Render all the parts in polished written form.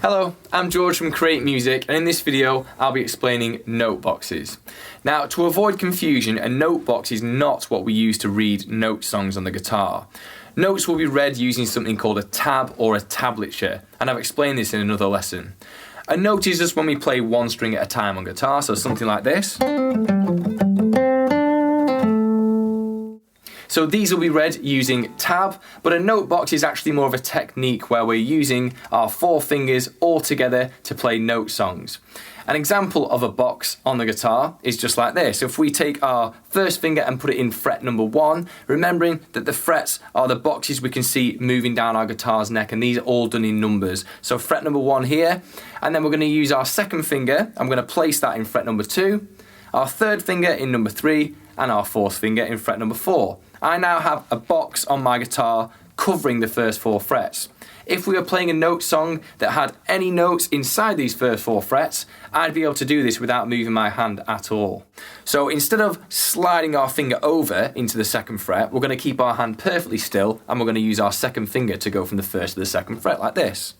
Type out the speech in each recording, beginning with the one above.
Hello, I'm George from Create Music, and in this video I'll be explaining note boxes. Now, to avoid confusion, a note box is not what we use to read note songs on the guitar. Notes will be read using something called a tab or a tablature, and I've explained this in another lesson. A note is just when we play one string at a time on guitar, so something like this. So these will be read using tab, but a note box is actually more of a technique where we're using our four fingers all together to play note songs. An example of a box on the guitar is just like this. If we take our first finger and put it in fret number 1, remembering that the frets are the boxes we can see moving down our guitar's neck, and these are all done in numbers. So fret number 1 here, and then we're going to use our second finger. I'm going to place that in fret number 2, our third finger in number 3, and our fourth finger in fret number 4. I now have a box on my guitar covering the first 4 frets. If we were playing a note song that had any notes inside these first 4 frets, I'd be able to do this without moving my hand at all. So instead of sliding our finger over into the second fret, we're going to keep our hand perfectly still, and we're going to use our second finger to go from the first to the second fret like this.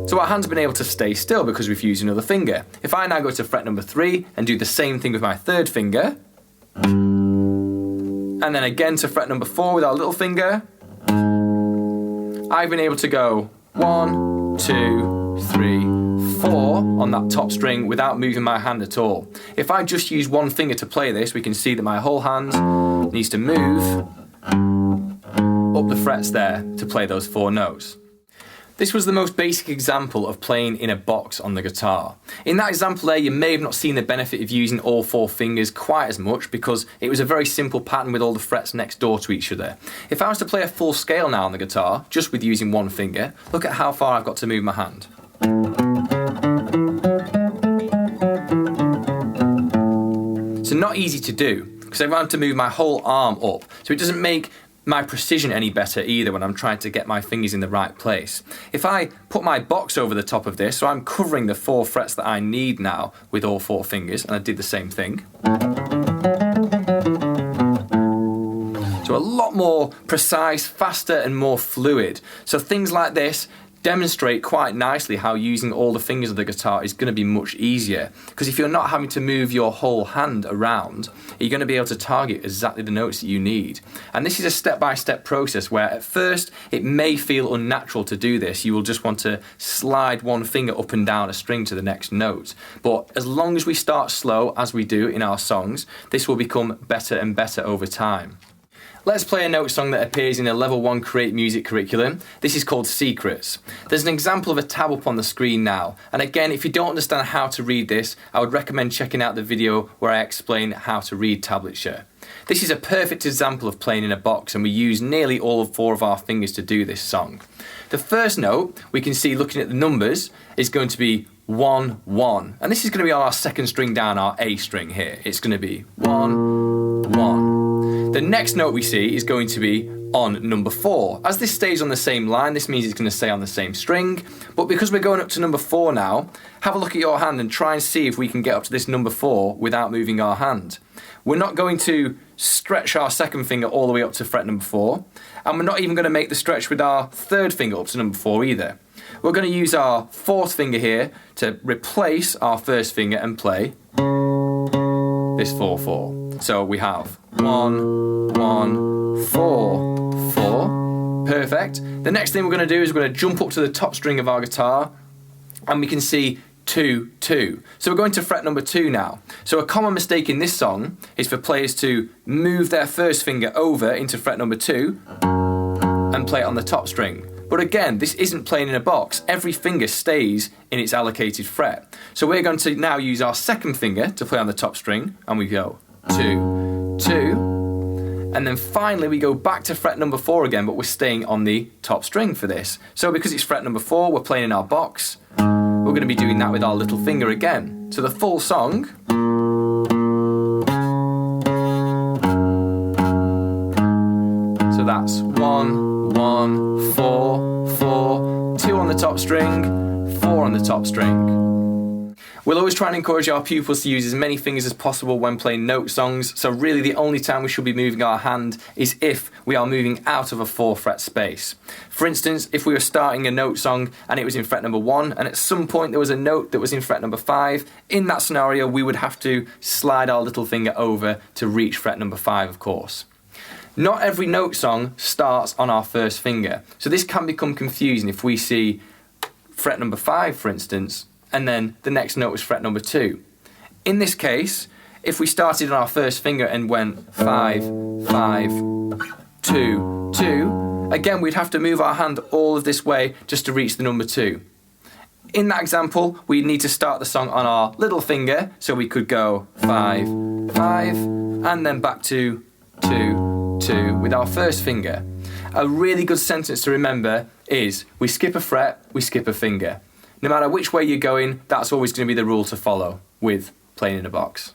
So our hand's been able to stay still because we've used another finger. If I now go to fret number 3 and do the same thing with my third finger, and then again to fret number 4 with our little finger, I've been able to go 1, 2, 3, 4 on that top string without moving my hand at all. If I just use one finger to play this, we can see that my whole hand needs to move up the frets there to play those 4 notes. This was the most basic example of playing in a box on the guitar. In that example there, you may have not seen the benefit of using all 4 fingers quite as much because it was a very simple pattern with all the frets next door to each other. If I was to play a full scale now on the guitar, just with using one finger, look at how far I've got to move my hand. So not easy to do, because I've had to move my whole arm up, so it doesn't make my precision any better either when I'm trying to get my fingers in the right place. If I put my box over the top of this, so I'm covering the 4 frets that I need now with all 4 fingers, and I did the same thing. So a lot more precise, faster and more fluid. So things like this demonstrate quite nicely how using all the fingers of the guitar is going to be much easier, because if you're not having to move your whole hand around, you're going to be able to target exactly the notes that you need. And this is a step-by-step process where at first it may feel unnatural to do this. You will just want to slide one finger up and down a string to the next note. But as long as we start slow, as we do in our songs, this will become better and better over time. Let's play a note song that appears in a Level 1 Create Music curriculum. This is called Secrets. There's an example of a tab up on the screen now, and again, if you don't understand how to read this, I would recommend checking out the video where I explain how to read tablature. This is a perfect example of playing in a box, and we use nearly all 4 of our fingers to do this song. The first note, we can see looking at the numbers, is going to be 1, 1, and this is going to be on our second string down, our A string here. It's going to be 1, 1. The next note we see is going to be on number 4. As this stays on the same line, this means it's going to stay on the same string, but because we're going up to number 4 now, have a look at your hand and try and see if we can get up to this number 4 without moving our hand. We're not going to stretch our second finger all the way up to fret number 4, and we're not even going to make the stretch with our third finger up to number 4 either. We're going to use our fourth finger here to replace our first finger and play this 4-4. So we have 1, 1, 4, 4. Perfect. The next thing we're going to do is we're going to jump up to the top string of our guitar, and we can see 2, 2. So we're going to fret number 2 now. So a common mistake in this song is for players to move their first finger over into fret number 2 and play it on the top string. But again, this isn't playing in a box. Every finger stays in its allocated fret. So we're going to now use our second finger to play on the top string, and we go 2, 2, and then finally we go back to fret number 4 again, but we're staying on the top string for this. So because it's fret number 4, we're playing in our box. We're going to be doing that with our little finger again. So the full song so that's 1, 1, 4, 4, 2 on the top string, 4 on the top string. We'll always try and encourage our pupils to use as many fingers as possible when playing note songs, so really the only time we should be moving our hand is if we are moving out of a 4-fret space. For instance, if we were starting a note song and it was in fret number 1, and at some point there was a note that was in fret number 5, in that scenario we would have to slide our little finger over to reach fret number 5, of course. Not every note song starts on our first finger, so this can become confusing if we see fret number 5, for instance, and then the next note was fret number 2. In this case, if we started on our first finger and went 5, 5, 2, 2, again we'd have to move our hand all of this way just to reach the number 2. In that example, we'd need to start the song on our little finger, so we could go 5, 5, and then back to 2, 2 with our first finger. A really good sentence to remember is, we skip a fret, we skip a finger. No matter which way you're going, that's always going to be the rule to follow with playing in a box.